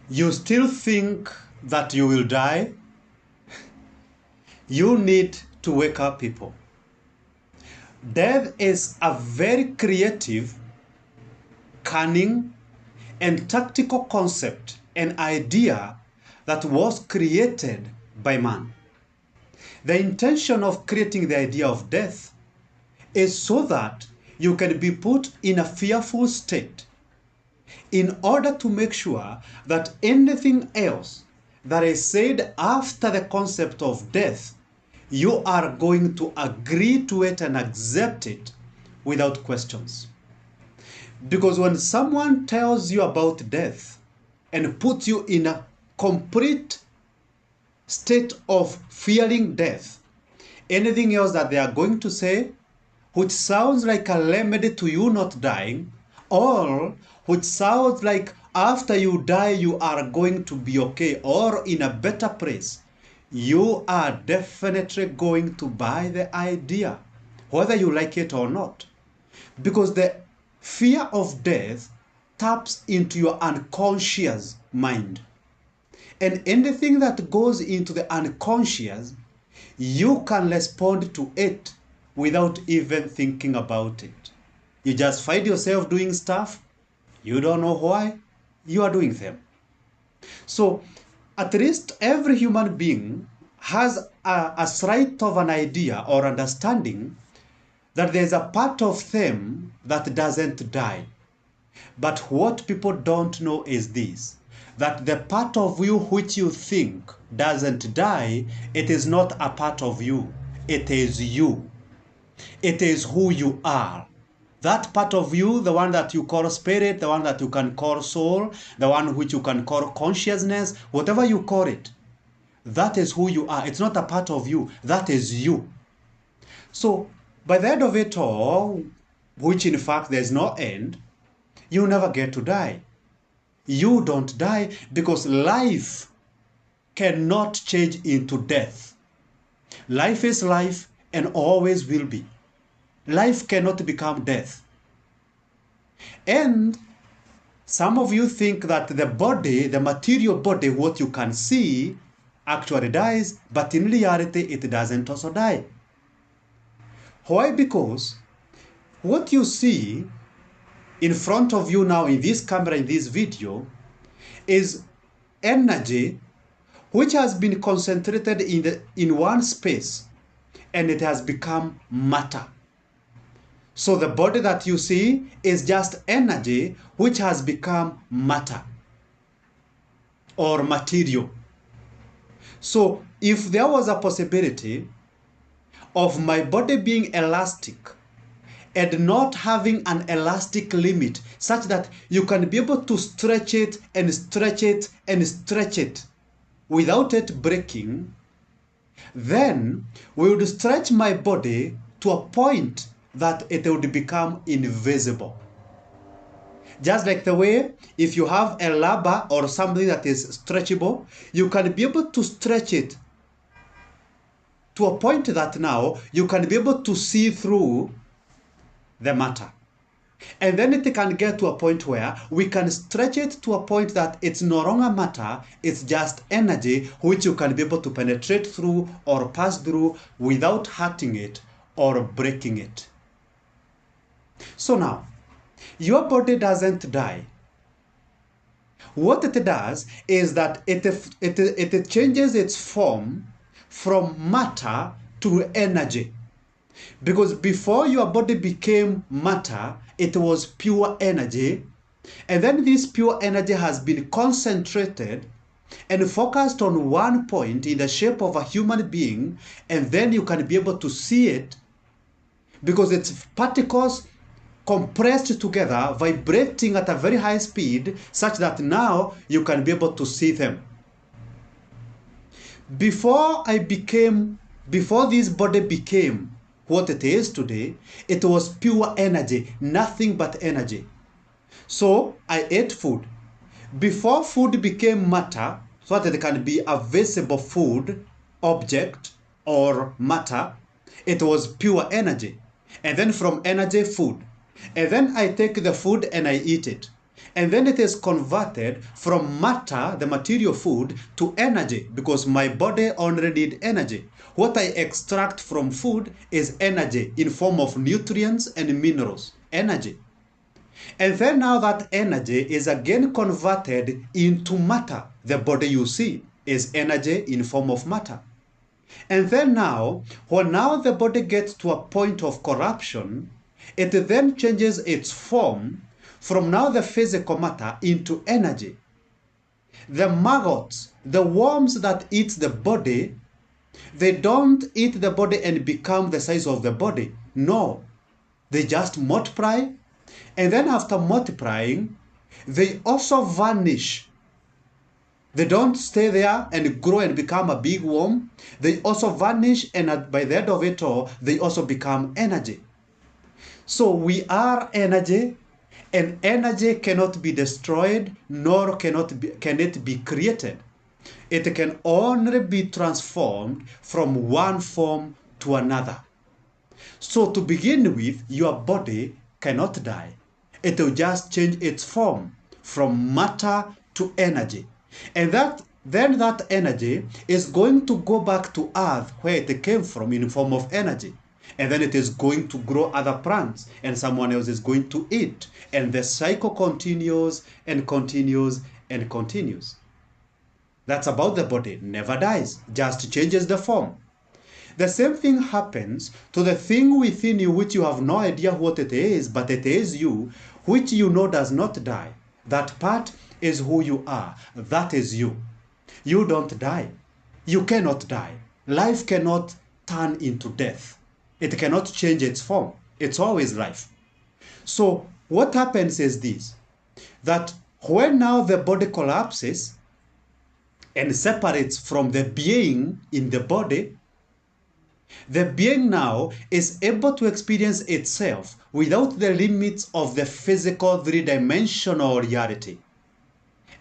You still think that you will die? You need to wake up, people. Death is a very creative, cunning, and tactical concept and idea that was created by man. The intention of creating the idea of death is so that you can be put in a fearful state in order to make sure that anything else that is said after the concept of death, you are going to agree to it and accept it without questions. Because when someone tells you about death and puts you in a complete state of fearing death, anything else that they are going to say, which sounds like a remedy to you not dying, or which sounds like after you die you are going to be okay or in a better place, you are definitely going to buy the idea, whether you like it or not. Because the fear of death taps into your unconscious mind. And anything that goes into the unconscious, you can respond to it without even thinking about it. You just find yourself doing stuff, you don't know why you are doing them. So at least every human being has a slight of an idea or understanding that there's a part of them that doesn't die. But what people don't know is this, that the part of you which you think doesn't die, it is not a part of you. It is you. It is who you are. That part of you, the one that you call spirit, the one that you can call soul, the one which you can call consciousness, whatever you call it, that is who you are. It's not a part of you. That is you. So by the end of it all, which in fact there's no end, you never get to die. You don't die because life cannot change into death. Life is life and always will be. Life cannot become death. And some of you think that the body, the material body, what you can see, actually dies, but in reality it doesn't also die. Why? Because what you see in front of you now in this camera, in this video, is energy which has been concentrated in one space, and it has become matter. So the body that you see is just energy which has become matter or material. So if there was a possibility of my body being elastic and not having an elastic limit such that you can be able to stretch it and stretch it and stretch it without it breaking, then we would stretch my body to a point that it would become invisible. Just like the way if you have a rubber or something that is stretchable, you can be able to stretch it to a point that now you can be able to see through the matter. And then it can get to a point where we can stretch it to a point that it's no longer matter, it's just energy which you can be able to penetrate through or pass through without hurting it or breaking it. So now, your body doesn't die. What it does is that it changes its form from matter to energy. Because before your body became matter, it was pure energy. And then this pure energy has been concentrated and focused on one point in the shape of a human being. And then you can be able to see it because it's particles compressed together, vibrating at a very high speed, such that now you can be able to see them. Before this body became what it is today, it was pure energy, nothing but energy. So I ate food. Before food became matter, so that it can be a visible food, object, or matter, it was pure energy. And then from energy, food. And then I take the food and I eat it. And then it is converted from matter, the material food, to energy, because my body already needs energy. What I extract from food is energy in form of nutrients and minerals, energy. And then now that energy is again converted into matter. The body you see is energy in form of matter. And then now, when now the body gets to a point of corruption, it then changes its form from now the physical matter into energy. The maggots, the worms that eat the body, they don't eat the body and become the size of the body. No, they just multiply. And then after multiplying, they also vanish. They don't stay there and grow and become a big worm. They also vanish, and by the end of it all, they also become energy. So we are energy, and energy cannot be destroyed, nor can it be created. It can only be transformed from one form to another. So to begin with, your body cannot die. It will just change its form from matter to energy. And then that energy is going to go back to earth where it came from in form of energy. And then it is going to grow other plants, and someone else is going to eat. And the cycle continues and continues and continues. That's about the body. Never dies, just changes the form. The same thing happens to the thing within you which you have no idea what it is, but it is you, which you know does not die. That part is who you are. That is you. You don't die. You cannot die. Life cannot turn into death. It cannot change its form. It's always life. So what happens is this, that when now the body collapses and separates from the being in the body, the being now is able to experience itself without the limits of the physical three-dimensional reality.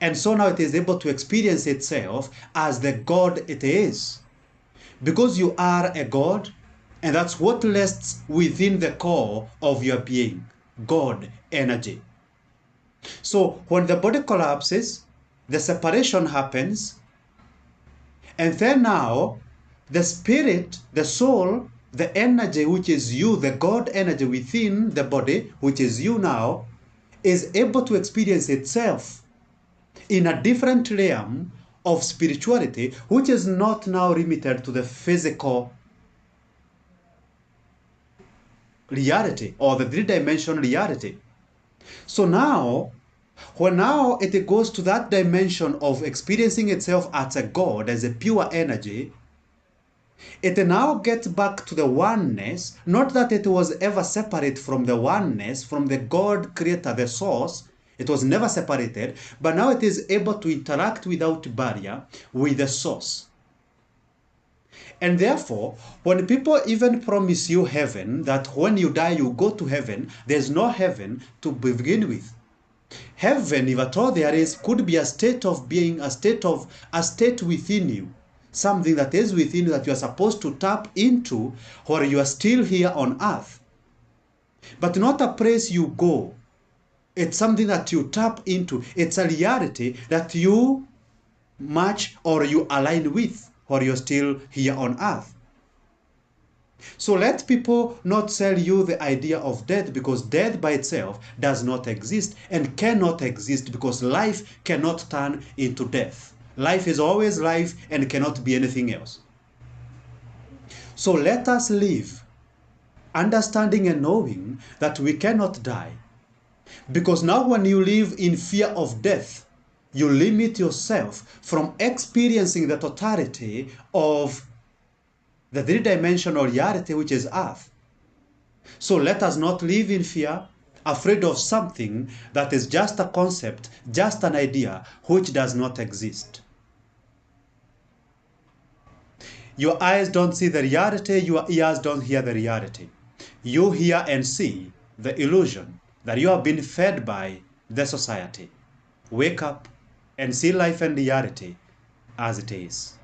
And so now it is able to experience itself as the God it is. Because you are a God, and that's what rests within the core of your being, God, energy. So when the body collapses, the separation happens, and then now the spirit, the soul, the energy which is you, the God energy within the body, which is you now, is able to experience itself in a different realm of spirituality, which is not now limited to the physical reality or the three-dimensional reality. So now, when now it goes to that dimension of experiencing itself as a God, as a pure energy, it now gets back to the oneness, not that it was ever separate from the oneness, from the God creator, the source. It was never separated, but now it is able to interact without barrier with the source. And therefore, when people even promise you heaven, that when you die you go to heaven, there's no heaven to begin with. Heaven, if at all there is, could be a state of being, a state within you. Something that is within you that you are supposed to tap into while you are still here on earth. But not a place you go. It's something that you tap into. It's a reality that you match or you align with while you're still here on earth. So let people not sell you the idea of death, because death by itself does not exist and cannot exist, because life cannot turn into death. Life is always life and cannot be anything else. So let us live understanding and knowing that we cannot die. Because now when you live in fear of death, you limit yourself from experiencing the totality of the three-dimensional reality which is earth. So let us not live in fear, afraid of something that is just a concept, just an idea which does not exist. Your eyes don't see the reality, your ears don't hear the reality. You hear and see the illusion that you have been fed by the society. Wake up and see life and reality as it is.